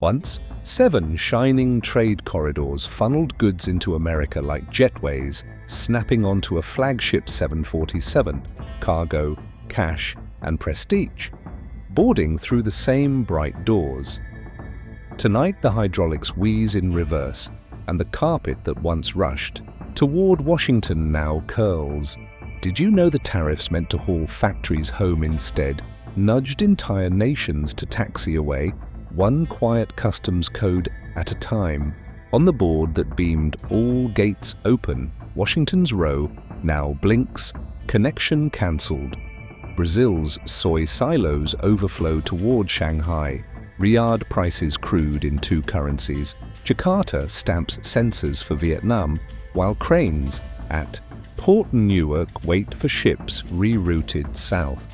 Once, 7 shining trade corridors funneled goods into America like jetways, snapping onto a flagship 747, cargo, cash, and prestige, boarding through the same bright doors. Tonight the hydraulics wheeze in reverse, and the carpet that once rushed toward Washington now curls. Did you know the tariffs meant to haul factories home instead nudged entire nations to taxi away, one quiet customs code at a time? On the board that beamed "All gates open," Washington's row now blinks, "Connection cancelled." Brazil's soy silos overflow toward Shanghai. Riyadh prices crude in 2 currencies. Jakarta stamps sensors for Vietnam, while cranes at Port Newark wait for ships rerouted south.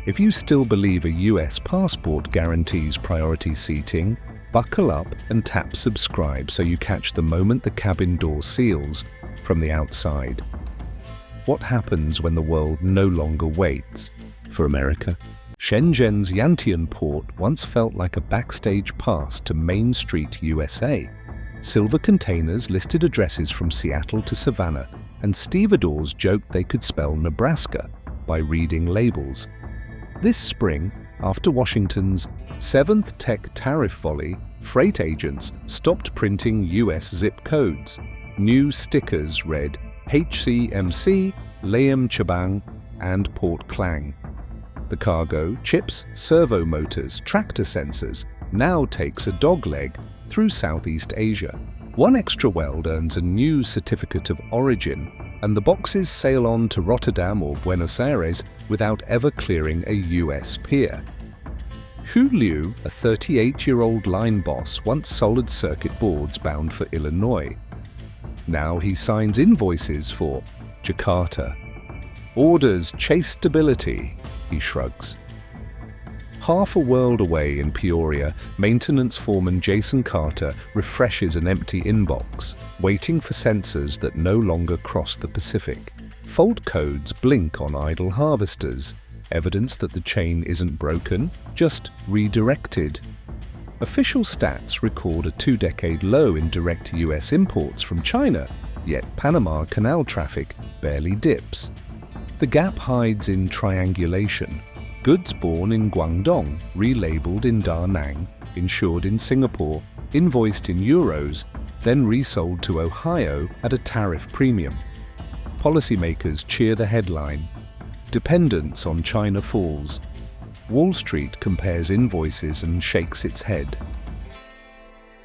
If you still believe a US passport guarantees priority seating, buckle up and tap subscribe so you catch the moment the cabin door seals from the outside. What happens when the world no longer waits for America? Shenzhen's Yantian port once felt like a backstage pass to Main Street, USA. Silver containers listed addresses from Seattle to Savannah, and stevedores joked they could spell Nebraska by reading labels. This spring, after Washington's 7th tech tariff volley, freight agents stopped printing US zip codes. New stickers read HCMC, Laem Chabang, and Port Klang. The cargo, chips, servo motors, tractor sensors, now takes a dogleg through Southeast Asia. One extra weld earns a new certificate of origin, and the boxes sail on to Rotterdam or Buenos Aires without ever clearing a US pier. Hu Liu, a 38-year-old line boss, once soldered circuit boards bound for Illinois. Now he signs invoices for Jakarta. Orders chase stability, he shrugs. Half a world away in Peoria, maintenance foreman Jason Carter refreshes an empty inbox, waiting for sensors that no longer cross the Pacific. Fault codes blink on idle harvesters, evidence that the chain isn't broken, just redirected. Official stats record a 2-decade low in direct US imports from China, yet Panama Canal traffic barely dips. The gap hides in triangulation. Goods born in Guangdong, relabeled in Da Nang, insured in Singapore, invoiced in euros, then resold to Ohio at a tariff premium. Policymakers cheer the headline. Dependence on China falls. Wall Street compares invoices and shakes its head.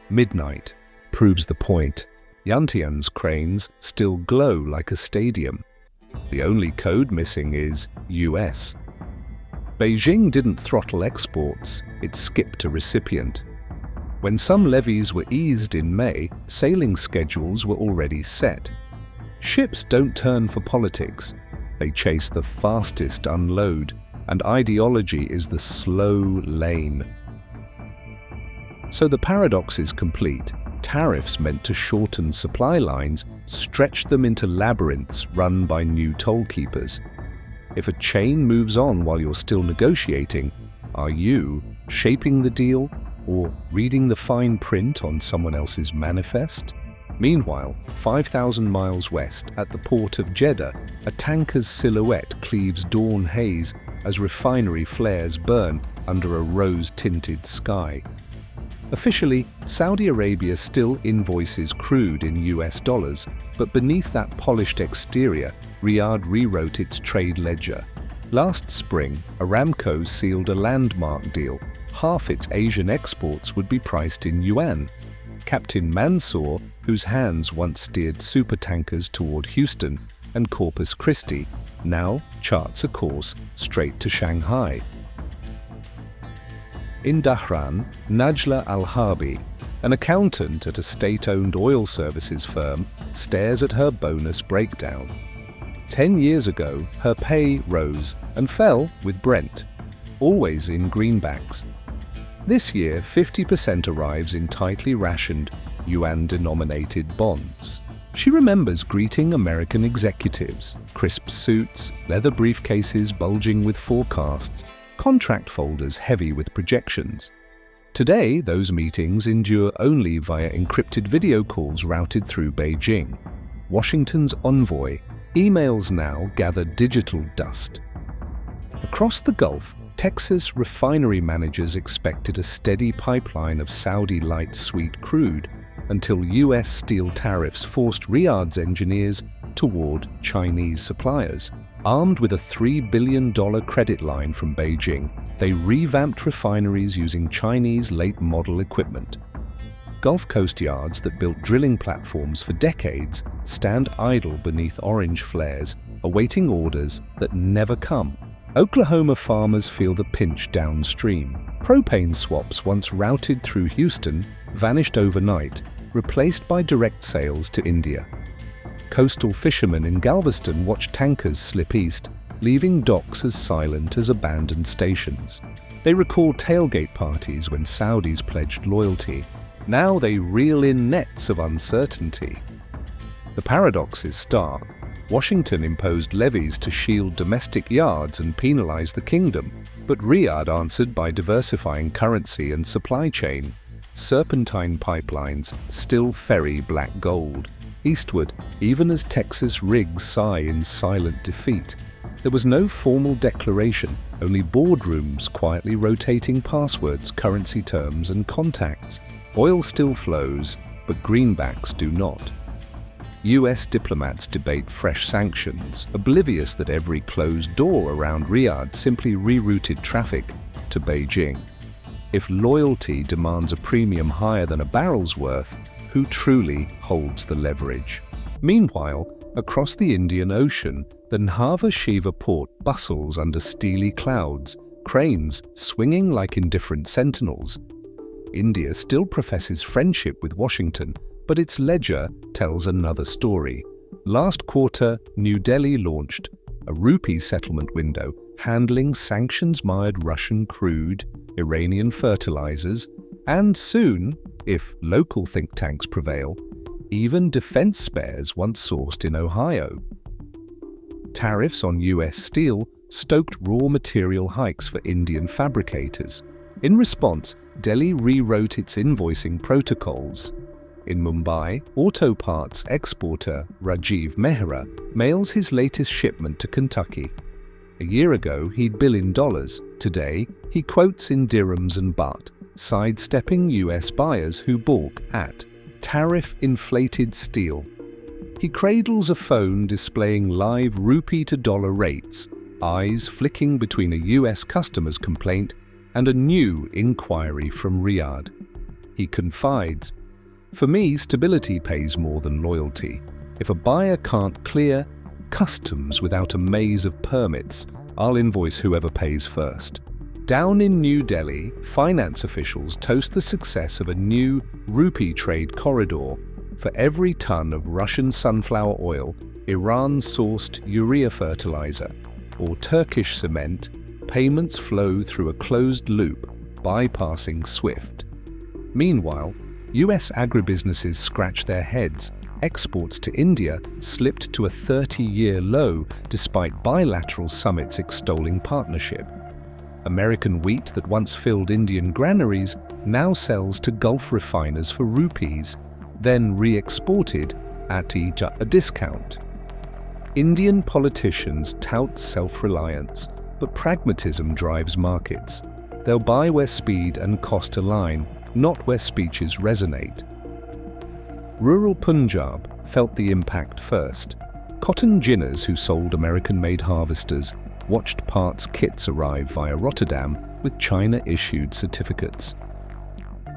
Midnight proves the point. Yantian's cranes still glow like a stadium. The only code missing is US. Beijing didn't throttle exports, it skipped a recipient. When some levies were eased in May, sailing schedules were already set. Ships don't turn for politics. They chase the fastest unload, and ideology is the slow lane. So the paradox is complete. Tariffs meant to shorten supply lines stretched them into labyrinths run by new tollkeepers. If a chain moves on while you're still negotiating, are you shaping the deal or reading the fine print on someone else's manifest? Meanwhile, 5,000 miles west, at the port of Jeddah, a tanker's silhouette cleaves dawn haze as refinery flares burn under a rose-tinted sky. Officially, Saudi Arabia still invoices crude in US dollars, but beneath that polished exterior, Riyadh rewrote its trade ledger. Last spring, Aramco sealed a landmark deal. Half its Asian exports would be priced in yuan. Captain Mansour, whose hands once steered supertankers toward Houston and Corpus Christi, now charts a course straight to Shanghai. In Dhahran, Najla Al-Harbi, an accountant at a state-owned oil services firm, stares at her bonus breakdown. 10 years ago, her pay rose and fell with Brent, always in greenbacks. This year, 50% arrives in tightly rationed, yuan-denominated bonds. She remembers greeting American executives, crisp suits, leather briefcases bulging with forecasts, contract folders heavy with projections. Today, those meetings endure only via encrypted video calls routed through Beijing. Washington's envoy, emails now gather digital dust. Across the Gulf, Texas refinery managers expected a steady pipeline of Saudi light sweet crude until US steel tariffs forced Riyadh's engineers toward Chinese suppliers. Armed with a $3 billion credit line from Beijing, they revamped refineries using Chinese late-model equipment. Gulf Coast yards that built drilling platforms for decades stand idle beneath orange flares, awaiting orders that never come. Oklahoma farmers feel the pinch downstream. Propane swaps once routed through Houston vanished overnight, replaced by direct sales to India. Coastal fishermen in Galveston watch tankers slip east, leaving docks as silent as abandoned stations. They recall tailgate parties when Saudis pledged loyalty. Now they reel in nets of uncertainty. The paradox is stark. Washington imposed levies to shield domestic yards and penalize the kingdom, but Riyadh answered by diversifying currency and supply chain. Serpentine pipelines still ferry black gold eastward, even as Texas rigs sigh in silent defeat. There was no formal declaration, only boardrooms quietly rotating passwords, currency terms, and contacts. Oil still flows, but greenbacks do not. US diplomats debate fresh sanctions, oblivious that every closed door around Riyadh simply rerouted traffic to Beijing. If loyalty demands a premium higher than a barrel's worth, who truly holds the leverage? Meanwhile, across the Indian Ocean, the Nhava Shiva port bustles under steely clouds, cranes swinging like indifferent sentinels. India still professes friendship with Washington, but its ledger tells another story. Last quarter, New Delhi launched a Rupee settlement window handling sanctions-mired Russian crude, Iranian fertilizers, and soon, if local think tanks prevail, even defense spares once sourced in Ohio. Tariffs on US steel stoked raw material hikes for Indian fabricators. In response, Delhi rewrote its invoicing protocols. In Mumbai, auto parts exporter Rajiv Mehra mails his latest shipment to Kentucky. A year ago, he'd bill in dollars. Today, he quotes in dirhams and baht, sidestepping US buyers who balk at tariff-inflated steel. He cradles a phone displaying live rupee to dollar rates, eyes flicking between a US customer's complaint and a new inquiry from Riyadh. He confides, "For me, stability pays more than loyalty. If a buyer can't clear customs without a maze of permits, I'll invoice whoever pays first." Down in New Delhi, finance officials toast the success of a new rupee trade corridor. For every ton of Russian sunflower oil, Iran-sourced urea fertilizer, or Turkish cement, payments flow through a closed loop, bypassing SWIFT. Meanwhile, US agribusinesses scratch their heads. Exports to India slipped to a 30-year low despite bilateral summits extolling partnership. American wheat that once filled Indian granaries now sells to Gulf refiners for rupees, then re-exported at a discount. Indian politicians tout self-reliance, but pragmatism drives markets. They'll buy where speed and cost align, not where speeches resonate. Rural Punjab felt the impact first. Cotton ginners who sold American-made harvesters watched parts kits arrive via Rotterdam with China-issued certificates.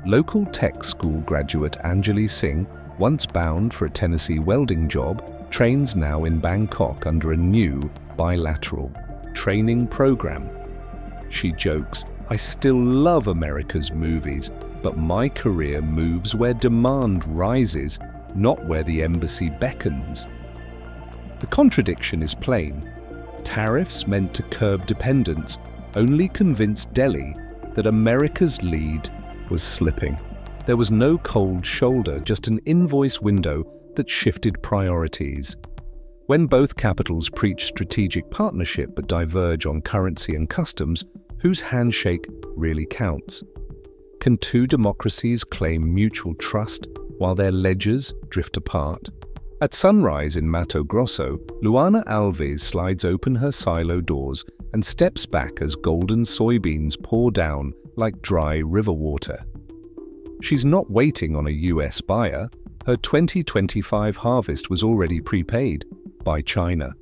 Local tech school graduate Anjali Singh, once bound for a Tennessee welding job, trains now in Bangkok under a new bilateral training program. She jokes, "I still love America's movies, but my career moves where demand rises, not where the embassy beckons." The contradiction is plain. Tariffs meant to curb dependence only convinced Delhi that America's lead was slipping. There was no cold shoulder, just an invoice window that shifted priorities. When both capitals preach strategic partnership but diverge on currency and customs, whose handshake really counts? Can two democracies claim mutual trust while their ledgers drift apart? At sunrise in Mato Grosso, Luana Alves slides open her silo doors and steps back as golden soybeans pour down like dry river water. She's not waiting on a US buyer. Her 2025 harvest was already prepaid by China.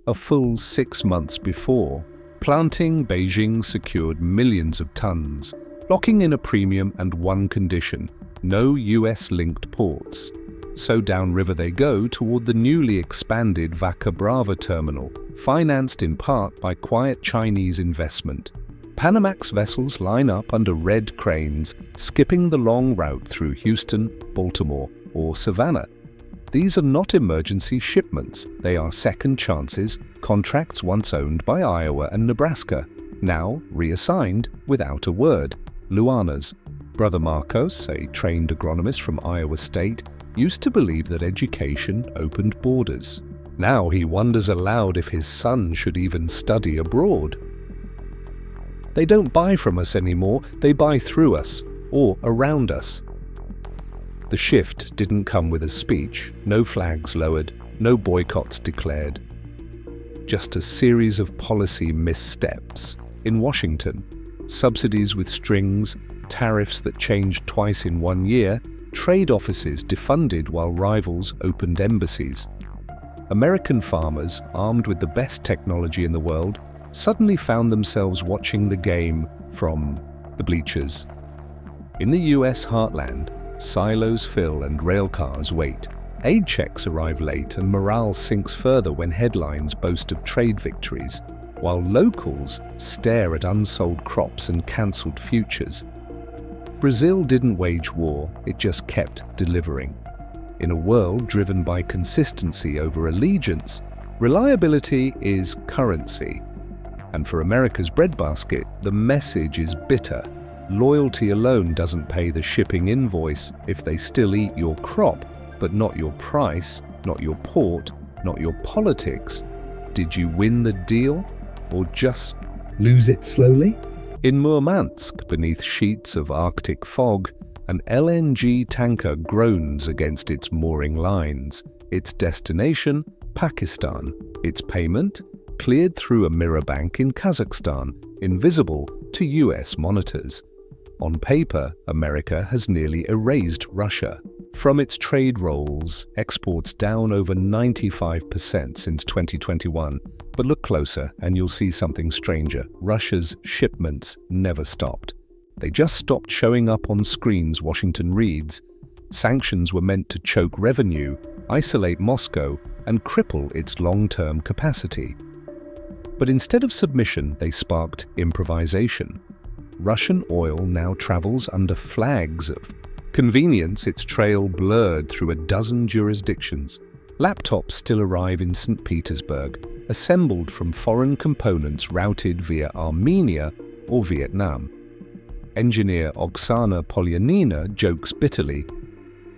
A full 6 months before, planting Beijing secured millions of tons, locking in a premium and one condition: no US-linked ports. So downriver they go toward the newly expanded Vaca Brava terminal, financed in part by quiet Chinese investment. Panamax vessels line up under red cranes, skipping the long route through Houston, Baltimore, or Savannah. These are not emergency shipments. They are second chances, contracts once owned by Iowa and Nebraska, now reassigned without a word. Luana's brother Marcos, a trained agronomist from Iowa State, used to believe that education opened borders. Now he wonders aloud if his son should even study abroad. They don't buy from us anymore, they buy through us, or around us. The shift didn't come with a speech, no flags lowered, no boycotts declared. Just a series of policy missteps. In Washington, subsidies with strings, tariffs that changed twice in 1 year, trade offices defunded while rivals opened embassies. American farmers, armed with the best technology in the world, suddenly found themselves watching the game from the bleachers. In the US heartland, silos fill and railcars wait. Aid checks arrive late and morale sinks further when headlines boast of trade victories, while locals stare at unsold crops and cancelled futures. Brazil didn't wage war, it just kept delivering. In a world driven by consistency over allegiance, reliability is currency. And for America's breadbasket, the message is bitter. Loyalty alone doesn't pay the shipping invoice if they still eat your crop, but not your price, not your port, not your politics. Did you win the deal, or just lose it slowly? In Murmansk, beneath sheets of Arctic fog, an LNG tanker groans against its mooring lines. Its destination, Pakistan. Its payment, cleared through a mirror bank in Kazakhstan, invisible to US monitors. On paper, America has nearly erased Russia. From its trade rolls, exports down over 95% since 2021. But look closer and you'll see something stranger. Russia's shipments never stopped. They just stopped showing up on screens, Washington reads. Sanctions were meant to choke revenue, isolate Moscow, and cripple its long-term capacity. But instead of submission, they sparked improvisation. Russian oil now travels under flags of convenience, its trail blurred through a dozen jurisdictions. Laptops still arrive in St. Petersburg, assembled from foreign components routed via Armenia or Vietnam. Engineer Oksana Polyanina jokes bitterly,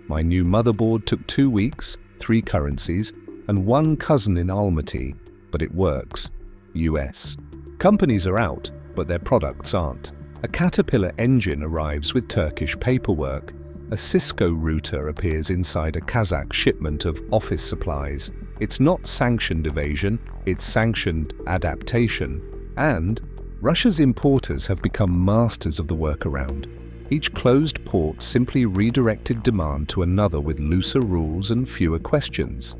"My new motherboard took 2 weeks, 3 currencies, and 1 cousin in Almaty, but it works." US. Companies are out, but their products aren't. A Caterpillar engine arrives with Turkish paperwork. A Cisco router appears inside a Kazakh shipment of office supplies. It's not sanctioned evasion, it's sanctioned adaptation. And Russia's importers have become masters of the workaround. Each closed port simply redirected demand to another with looser rules and fewer questions.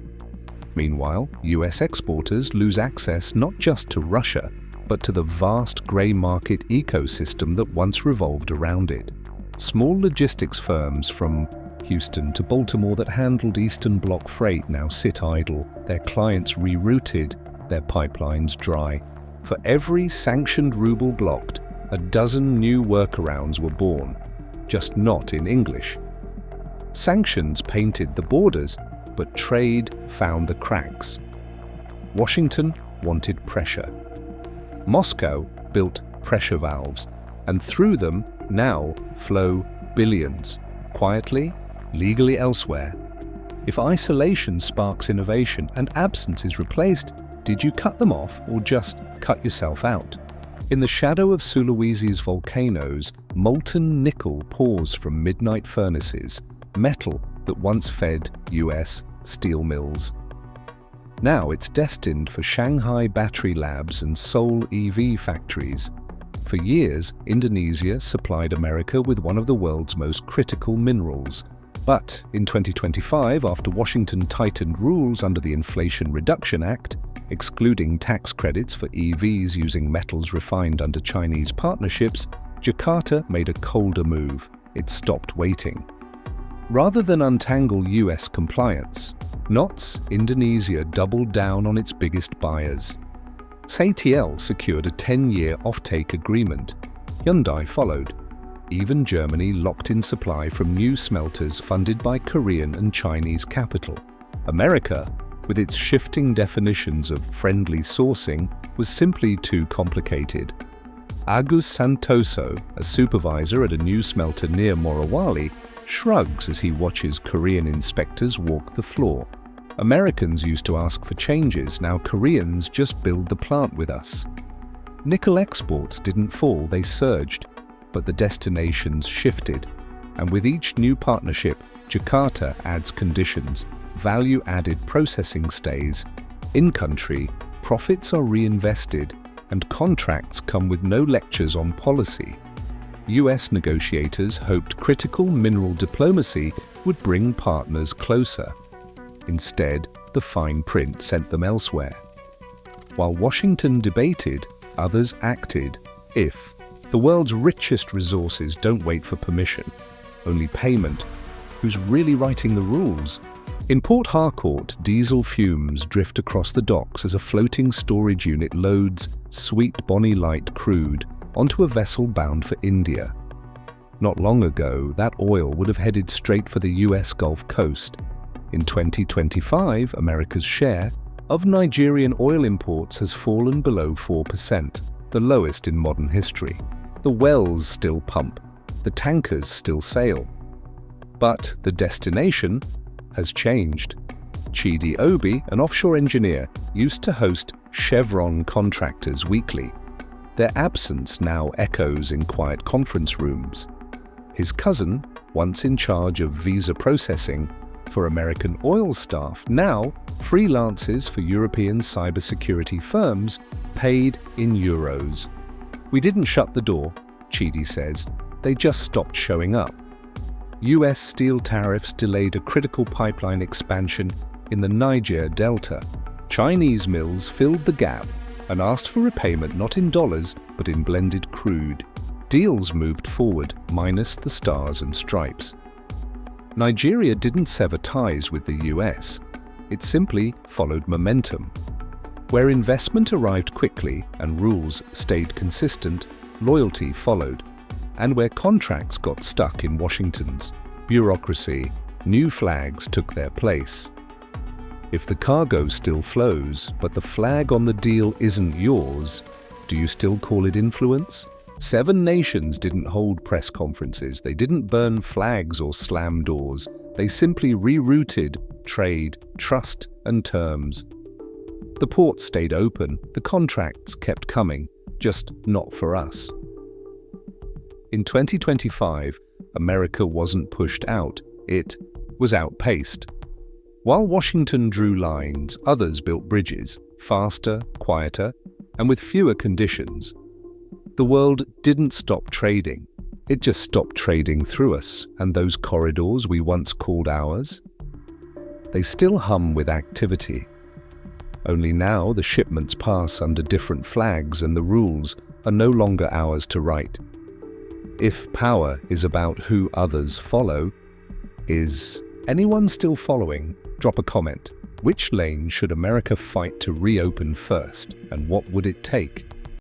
Meanwhile, US exporters lose access not just to Russia, but to the vast grey market ecosystem that once revolved around it. Small logistics firms from Houston to Baltimore that handled Eastern Bloc freight now sit idle, their clients rerouted, their pipelines dry. For every sanctioned ruble blocked, a dozen new workarounds were born, just not in English. Sanctions painted the borders, but trade found the cracks. Washington wanted pressure. Moscow built pressure valves, and through them now flow billions, quietly, legally elsewhere. If isolation sparks innovation and absence is replaced, did you cut them off or just cut yourself out? In the shadow of Sulawesi's volcanoes, Molten nickel pours from midnight furnaces, metal that once fed US steel mills. Now it's destined for Shanghai battery labs and Seoul EV factories. For years, Indonesia supplied America with one of the world's most critical minerals. But in 2025, after Washington tightened rules under the Inflation Reduction Act, excluding tax credits for EVs using metals refined under Chinese partnerships, Jakarta made a colder move. It stopped waiting. Rather than untangle US compliance, Indonesia doubled down on its biggest buyers. CATL secured a 10-year offtake agreement. Hyundai followed. Even Germany locked in supply from new smelters funded by Korean and Chinese capital. America, with its shifting definitions of friendly sourcing, was simply too complicated. Agus Santoso, a supervisor at a new smelter near Morowali, shrugs as he watches Korean inspectors walk the floor. Americans used to ask for changes, now Koreans just build the plant with us. Nickel exports didn't fall, they surged, but the destinations shifted, and with each new partnership, Jakarta adds conditions, value-added processing stays, in-country, profits are reinvested, and contracts come with no lectures on policy. US negotiators hoped critical mineral diplomacy would bring partners closer. Instead, the fine print sent them elsewhere. While Washington debated, others acted. If the world's richest resources don't wait for permission, only payment, who's really writing the rules? In Port Harcourt, diesel fumes drift across the docks as a floating storage unit loads sweet Bonnie Light crude onto a vessel bound for India. Not long ago, that oil would have headed straight for the US Gulf Coast. In 2025, America's share of Nigerian oil imports has fallen below 4%, the lowest in modern history. The wells still pump, the tankers still sail. But the destination has changed. Chidi Obi, an offshore engineer, used to host Chevron contractors weekly. Their absence now echoes in quiet conference rooms. His cousin, once in charge of visa processing for American oil staff, now freelances for European cybersecurity firms paid in euros. We didn't shut the door, Chidi says. They just stopped showing up. US steel tariffs delayed a critical pipeline expansion in the Niger Delta. Chinese mills filled the gap and asked for repayment not in dollars but in blended crude. Deals moved forward, minus the stars and stripes. Nigeria didn't sever ties with the US. It simply followed momentum. Where investment arrived quickly and rules stayed consistent, loyalty followed. And where contracts got stuck in Washington's bureaucracy, new flags took their place. If the cargo still flows, but the flag on the deal isn't yours, do you still call it influence? 7 nations didn't hold press conferences, they didn't burn flags or slam doors, they simply rerouted trade, trust, and terms. The ports stayed open, the contracts kept coming, just not for us. In 2025, America wasn't pushed out, it was outpaced. While Washington drew lines, others built bridges, faster, quieter, and with fewer conditions. The world didn't stop trading. It just stopped trading through us, and those corridors we once called ours, they still hum with activity. Only now the shipments pass under different flags and the rules are no longer ours to write. If power is about who others follow, is anyone still following? Drop a comment. Which lane should America fight to reopen first, and what would it take?